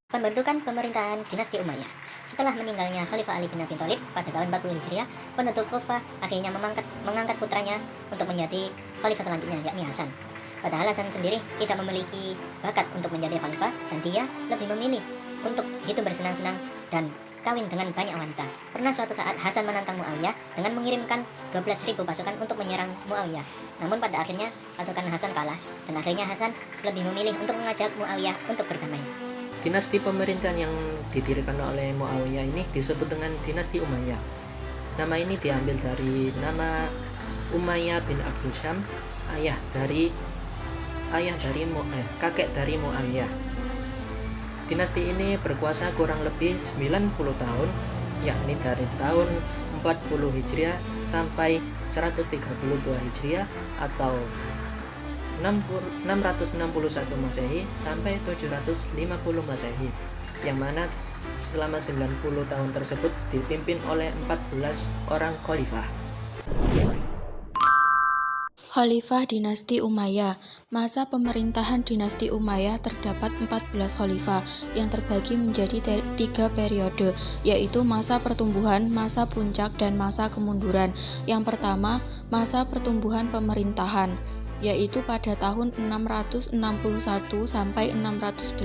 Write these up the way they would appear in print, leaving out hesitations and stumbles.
Pembentukan pemerintahan dinasti Umayyah. Setelah meninggalnya Khalifah Ali bin Abi Thalib pada tahun 40 Hijriah, penduduk Kufah akhirnya mengangkat putranya untuk menjadi khalifah selanjutnya, yakni Hasan. Padahal Hasan sendiri tidak memiliki bakat untuk menjadi khalifah dan dia lebih memilih untuk hidup bersenang-senang dan kawin dengan banyak wanita. Pernah suatu saat Hasan menantang Muawiyah dengan mengirimkan 12.000 pasukan untuk menyerang Muawiyah. Namun pada akhirnya pasukan Hasan kalah dan akhirnya Hasan lebih memilih untuk mengajak Muawiyah untuk berdamai. Dinasti pemerintahan yang didirikan oleh Muawiyah ini disebut dengan dinasti Umayyah. Nama ini diambil dari nama Umayyah bin Abdul Syam, kakek dari Muawiyah. Dinasti ini berkuasa kurang lebih 90 tahun, yakni dari tahun 40 Hijriah sampai 132 Hijriah atau 661 Masehi sampai 750 Masehi, yang mana selama 90 tahun tersebut dipimpin oleh 14 orang khalifah. Khalifah Dinasti Umayyah. Masa pemerintahan Dinasti Umayyah terdapat 14 khalifah yang terbagi menjadi 3 periode, yaitu masa pertumbuhan, masa puncak, dan masa kemunduran. Yang pertama, masa pertumbuhan pemerintahan, yaitu pada tahun 661 sampai 680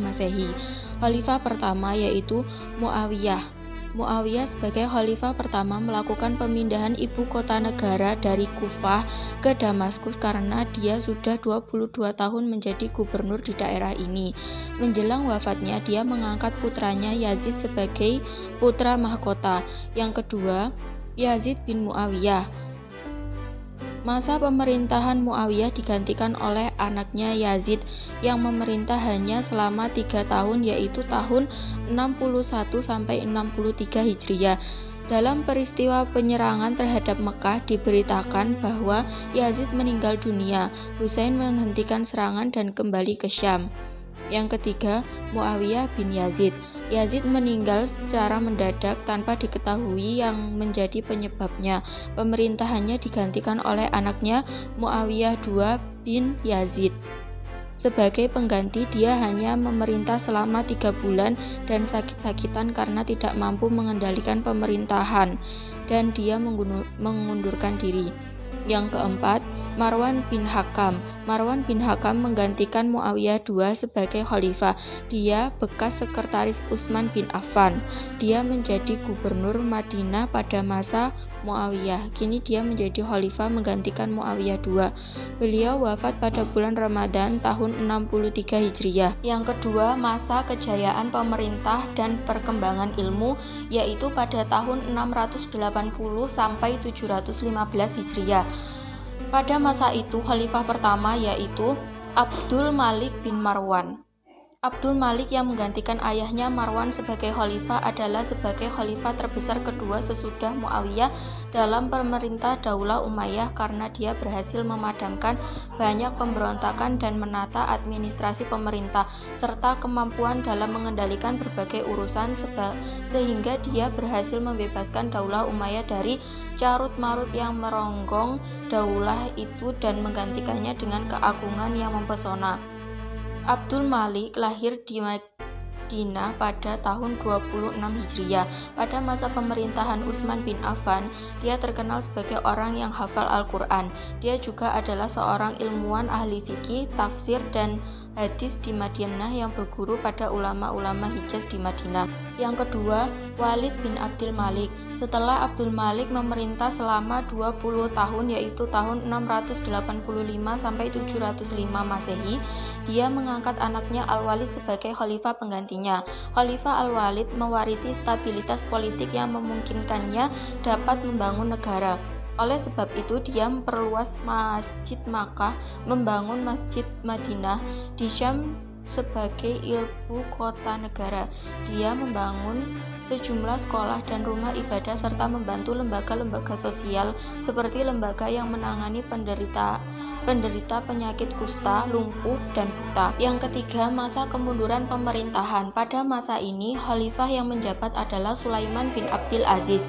Masehi. Khalifah pertama yaitu Muawiyah. Muawiyah sebagai khalifah pertama melakukan pemindahan ibu kota negara dari Kufah ke Damaskus karena dia sudah 22 tahun menjadi gubernur di daerah ini. Menjelang wafatnya, dia mengangkat putranya Yazid sebagai putra mahkota. Yang kedua, Yazid bin Muawiyah. Masa pemerintahan Muawiyah digantikan oleh anaknya Yazid yang memerintah hanya selama 3 tahun, yaitu tahun 61 sampai 63 Hijriah. Dalam peristiwa penyerangan terhadap Mekah diberitakan bahwa Yazid meninggal dunia. Husain menghentikan serangan dan kembali ke Syam. Yang ketiga, Muawiyah bin Yazid. Yazid meninggal secara mendadak tanpa diketahui yang menjadi penyebabnya. Pemerintahannya digantikan oleh anaknya Muawiyah II bin Yazid. Sebagai pengganti, dia hanya memerintah selama 3 bulan dan sakit-sakitan karena tidak mampu mengendalikan pemerintahan, dan dia mengundurkan diri. Yang keempat, Marwan bin Hakam. Marwan bin Hakam menggantikan Muawiyah II sebagai khalifah. Dia bekas sekretaris Utsman bin Affan. Dia menjadi gubernur Madinah pada masa Muawiyah. Kini dia menjadi khalifah menggantikan Muawiyah II. Beliau wafat pada bulan Ramadan tahun 63 Hijriah. Yang kedua, masa kejayaan pemerintah dan perkembangan ilmu, yaitu pada tahun 680 sampai 715 Hijriah. Pada masa itu, khalifah pertama yaitu Abdul Malik bin Marwan. Abdul Malik yang menggantikan ayahnya Marwan sebagai khalifah adalah sebagai khalifah terbesar kedua sesudah Muawiyah dalam pemerintah Daulah Umayyah karena dia berhasil memadamkan banyak pemberontakan dan menata administrasi pemerintah serta kemampuan dalam mengendalikan berbagai urusan sehingga dia berhasil membebaskan Daulah Umayyah dari carut-marut yang meronggong daulah itu dan menggantikannya dengan keagungan yang mempesona. Abdul Malik lahir di Madinah pada tahun 26 Hijriah. Pada masa pemerintahan Utsman bin Affan, dia terkenal sebagai orang yang hafal Al-Quran. Dia juga adalah seorang ilmuwan ahli fikih, tafsir, dan hadis di Madinah yang berguru pada ulama-ulama Hijaz di Madinah. Yang kedua, Walid bin Abdul Malik. Setelah Abdul Malik memerintah selama 20 tahun, yaitu tahun 685 sampai 705 Masehi, dia mengangkat anaknya Al-Walid sebagai khalifah penggantinya. Khalifah Al-Walid mewarisi stabilitas politik yang memungkinkannya dapat membangun negara. Oleh sebab itu, dia memperluas Masjid Makkah, membangun Masjid Madinah di Syam sebagai ibu kota negara. Dia membangun sejumlah sekolah dan rumah ibadah serta membantu lembaga-lembaga sosial seperti lembaga yang menangani penderita penyakit kusta, lumpuh, dan buta. Yang ketiga, masa kemunduran pemerintahan. Pada masa ini, khalifah yang menjabat adalah Sulaiman bin Abdul Aziz.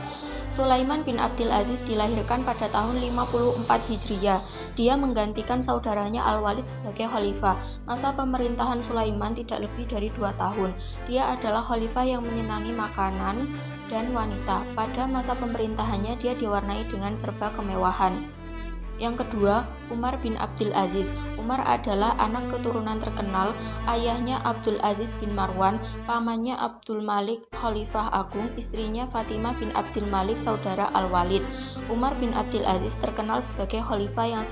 Sulaiman bin Abdul Aziz dilahirkan pada tahun 54 Hijriah. Dia menggantikan saudaranya Al-Walid sebagai khalifah. Masa pemerintahan Sulaiman tidak lebih dari 2 tahun. Dia adalah khalifah yang menyenangi makanan dan wanita. Pada masa pemerintahannya dia diwarnai dengan serba kemewahan. Yang kedua, Umar bin Abdul Aziz. Umar adalah anak keturunan terkenal, ayahnya Abdul Aziz bin Marwan, pamannya Abdul Malik Khalifah Agung, istrinya Fatimah bin Abdul Malik saudara Al-Walid. Umar bin Abdul Aziz terkenal sebagai khalifah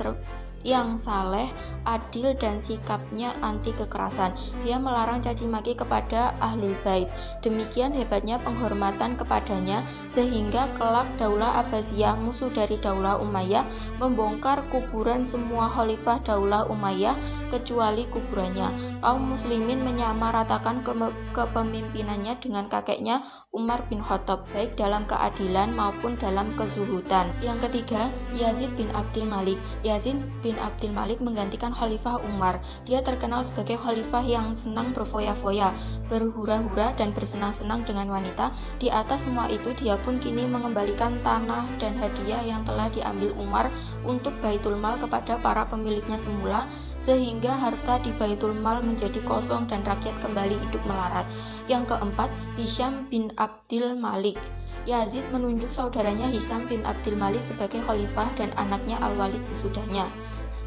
yang saleh, adil, dan sikapnya anti kekerasan. Dia melarang caci maki kepada Ahlul Bait. Demikian hebatnya penghormatan kepadanya sehingga kelak Daulah Abbasiyah, musuh dari Daulah Umayyah, membongkar kuburan semua khalifah Daulah Umayyah kecuali kuburannya. Kaum muslimin menyamaratakan kepemimpinannya dengan kakeknya Umar bin Khattab, baik dalam keadilan maupun dalam kezuhudan. Yang ketiga, Yazid bin Abdul Malik. Yazid bin Abdul Malik menggantikan Khalifah Umar. Dia terkenal sebagai khalifah yang senang berfoya-foya, berhura-hura, dan bersenang-senang dengan wanita. Di atas semua itu, dia pun kini mengembalikan tanah dan hadiah yang telah diambil Umar untuk Baitul Mal kepada para pemiliknya semula, sehingga harta di Baitul Mal menjadi kosong dan rakyat kembali hidup melarat. Yang keempat, Hisham bin Abdul Malik. Yazid menunjuk saudaranya Hisham bin Abdul Malik sebagai khalifah dan anaknya Al-Walid sesudahnya.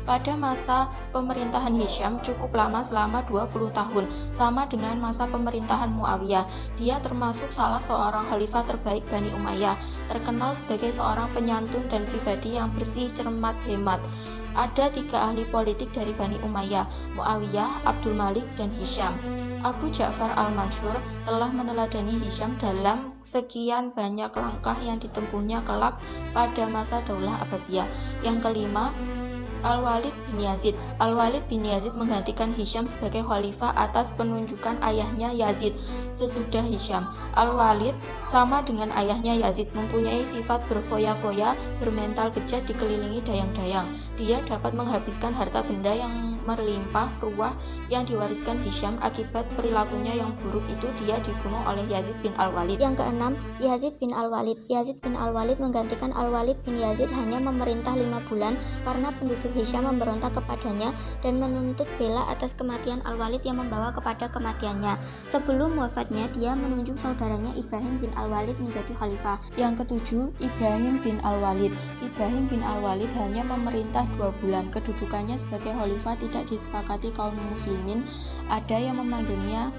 Pada masa pemerintahan Hisham cukup lama, selama 20 tahun, sama dengan masa pemerintahan Muawiyah. Dia termasuk salah seorang khalifah terbaik Bani Umayyah, terkenal sebagai seorang penyantun dan pribadi yang bersih, cermat, hemat. Ada 3 ahli politik dari Bani Umayyah, Muawiyah, Abdul Malik, dan Hisham. Abu Ja'far al-Mansur telah meneladani Hisham dalam sekian banyak langkah yang ditempuhnya kelak pada masa Daulah Abbasiyah. Yang kelima, Al-Walid bin Yazid. Al-Walid bin Yazid menggantikan Hisham sebagai khalifah atas penunjukan ayahnya Yazid sesudah Hisham. Al-Walid sama dengan ayahnya Yazid, mempunyai sifat berfoya-foya, bermental bejat, dikelilingi dayang-dayang. Dia dapat menghabiskan harta benda yang melimpah ruah yang diwariskan Hisham. Akibat perilakunya yang buruk itu, dia dibunuh oleh Yazid bin Al-Walid. Yang keenam, Yazid bin Al-Walid. Yazid bin Al-Walid menggantikan Al-Walid bin Yazid hanya memerintah 5 bulan karena penduduk Hisham memberontak kepadanya dan menuntut bela atas kematian Al-Walid yang membawa kepada kematiannya. Sebelum wafatnya, dia menunjuk saudaranya Ibrahim bin Al-Walid menjadi khalifah. Yang ketujuh, Ibrahim bin Al-Walid. Ibrahim bin Al-Walid hanya memerintah 2 bulan. Kedudukannya sebagai khalifah tidak disepakati kaum muslimin. Ada yang memanggilnya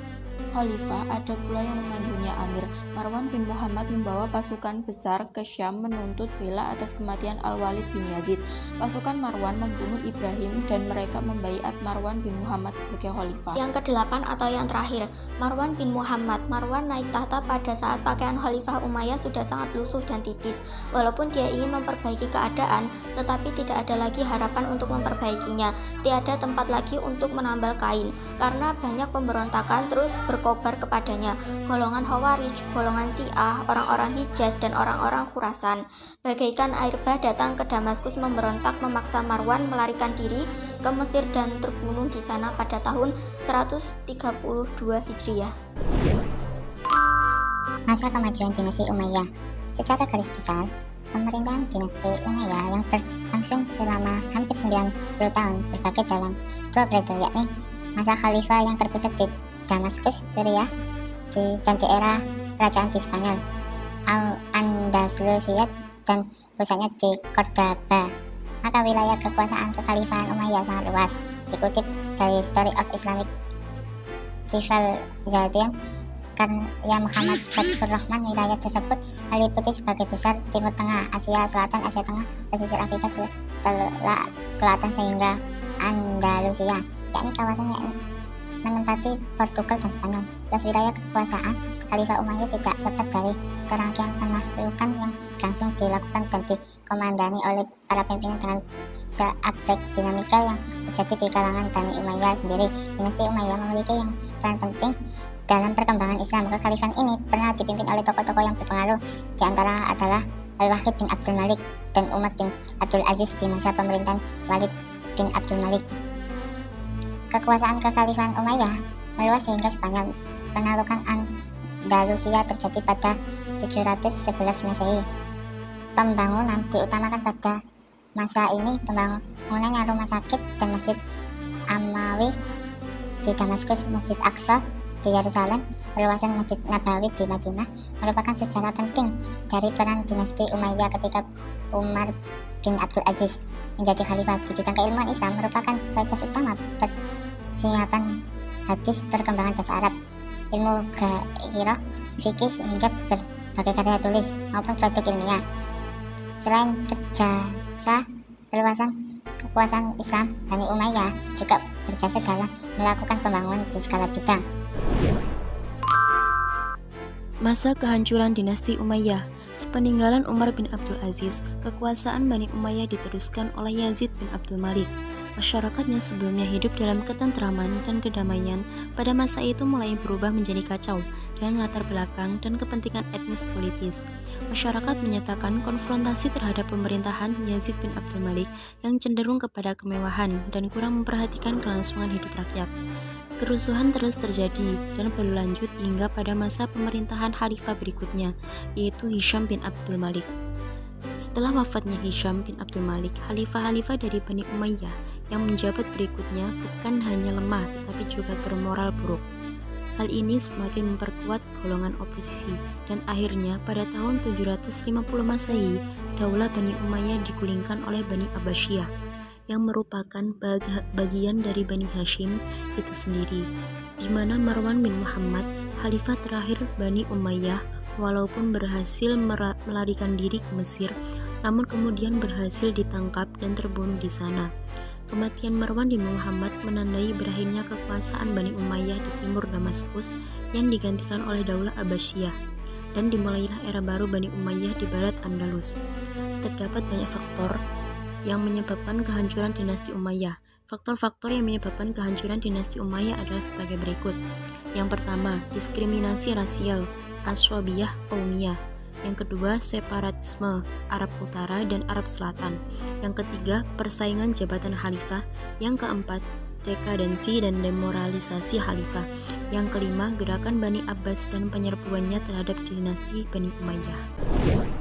khalifah, ada pula yang memanggilnya amir. Marwan bin Muhammad membawa pasukan besar ke Syam menuntut bela atas kematian Al-Walid bin Yazid. Pasukan Marwan membunuh Ibrahim dan mereka membaiat Marwan bin Muhammad sebagai khalifah. Yang kedelapan atau yang terakhir, Marwan bin Muhammad. Marwan naik tahta pada saat pakaian Khalifah Umayyah sudah sangat lusuh dan tipis. Walaupun dia ingin memperbaiki keadaan, tetapi tidak ada lagi harapan untuk memperbaikinya. Tiada tempat lagi untuk menambal kain, karena banyak pemberontakan terus berkobar kepadanya. Golongan Khawarij, golongan Syiah, orang-orang Hijaz, dan orang-orang Khurasan bagaikan air bah datang ke Damaskus memberontak, memaksa Marwan melarikan diri ke Mesir dan terbunuh di sana pada tahun 132 Hijriah. Masa kemajuan dinasti Umayyah. Secara garis besar, pemerintahan dinasti Umayyah yang berlangsung selama hampir 90 tahun terbagi dalam 2 periode, yakni masa khalifah yang terpusat di Damaskus, Suriah, dan di era kerajaan di Spanyol, Andalusia, dan pusatnya di Cordoba. Maka wilayah kekuasaan kekhalifahan Umayyah sangat luas. Dikutip dari Story of Islamic Civilization karya Muhammad Fathur Rahman, wilayah tersebut meliputi sebagai besar Timur Tengah, Asia Selatan, Asia Tengah, pesisir Afrika Selatan sehingga Andalusia, yakni kawasan yang menempati Portugal dan Spanyol. Plus wilayah kekuasaan Khalifah Umayyah tidak lepas dari serangkaian penaklukan yang langsung dilakukan dan dikomandani oleh para pimpinan dengan seabrek dinamika yang terjadi di kalangan Bani Umayyah sendiri. Dinasti Umayyah memiliki yang peran penting dalam perkembangan Islam. Kekhalifahan ini pernah dipimpin oleh tokoh-tokoh yang berpengaruh, di antara adalah Al-Wahid bin Abdul Malik dan Umar bin Abdul Aziz di masa pemerintahan Walid bin Abdul Malik. Kekuasaan kekhalifahan Umayyah meluas sehingga Spanyol. Penaklukan Andalusia terjadi pada 711 Masehi. pembangunan diutamakan pada masa ini pembangunannya rumah sakit dan masjid Amawi di Damaskus, Masjid Aqsa di Yerusalem, perluasan Masjid Nabawi di Madinah merupakan sejarah penting dari peran dinasti Umayyah ketika Umar bin Abdul Aziz menjadi khalifah. Di bidang keilmuan Islam merupakan prioritas utama persiapan hadis, perkembangan bahasa Arab, ilmu gairah, fikih hingga berbagai karya tulis maupun produk ilmiah. Selain berjasa perluasan kekuasaan Islam, Bani Umayyah juga berjasa dalam melakukan pembangunan di segala bidang. Masa kehancuran dinasti Umayyah. Sepeninggalan Umar bin Abdul Aziz, kekuasaan Bani Umayyah diteruskan oleh Yazid bin Abdul Malik. Masyarakat yang sebelumnya hidup dalam ketentraman dan kedamaian pada masa itu mulai berubah menjadi kacau dengan latar belakang dan kepentingan etnis politis. Masyarakat menyatakan konfrontasi terhadap pemerintahan Yazid bin Abdul Malik yang cenderung kepada kemewahan dan kurang memperhatikan kelangsungan hidup rakyat. Kerusuhan terus terjadi dan berlanjut hingga pada masa pemerintahan khalifah berikutnya, yaitu Hisham bin Abdul Malik. Setelah wafatnya Hisham bin Abdul Malik, khalifah-khalifah dari Bani Umayyah yang menjabat berikutnya bukan hanya lemah tetapi juga bermoral buruk. Hal ini semakin memperkuat golongan oposisi dan akhirnya pada tahun 750 Masehi, Daulah Bani Umayyah digulingkan oleh Bani Abbasiyah yang merupakan bagian dari Bani Hashim itu sendiri, di mana Marwan bin Muhammad, khalifah terakhir Bani Umayyah, walaupun berhasil melarikan diri ke Mesir, namun kemudian berhasil ditangkap dan terbunuh di sana. Kematian Marwan bin Muhammad menandai berakhirnya kekuasaan Bani Umayyah di timur Damaskus yang digantikan oleh Daulah Abbasiyah, dan dimulailah era baru Bani Umayyah di barat Andalus. Terdapat banyak faktor yang menyebabkan kehancuran dinasti Umayyah. Faktor-faktor yang menyebabkan kehancuran dinasti Umayyah adalah sebagai berikut. Yang pertama, diskriminasi rasial, Asy'abiyah Qaumiyah. Yang kedua, separatisme Arab Utara dan Arab Selatan. Yang ketiga, persaingan jabatan khalifah. Yang keempat, dekadensi dan demoralisasi khalifah. Yang kelima, gerakan Bani Abbas dan penyerbuannya terhadap dinasti Bani Umayyah.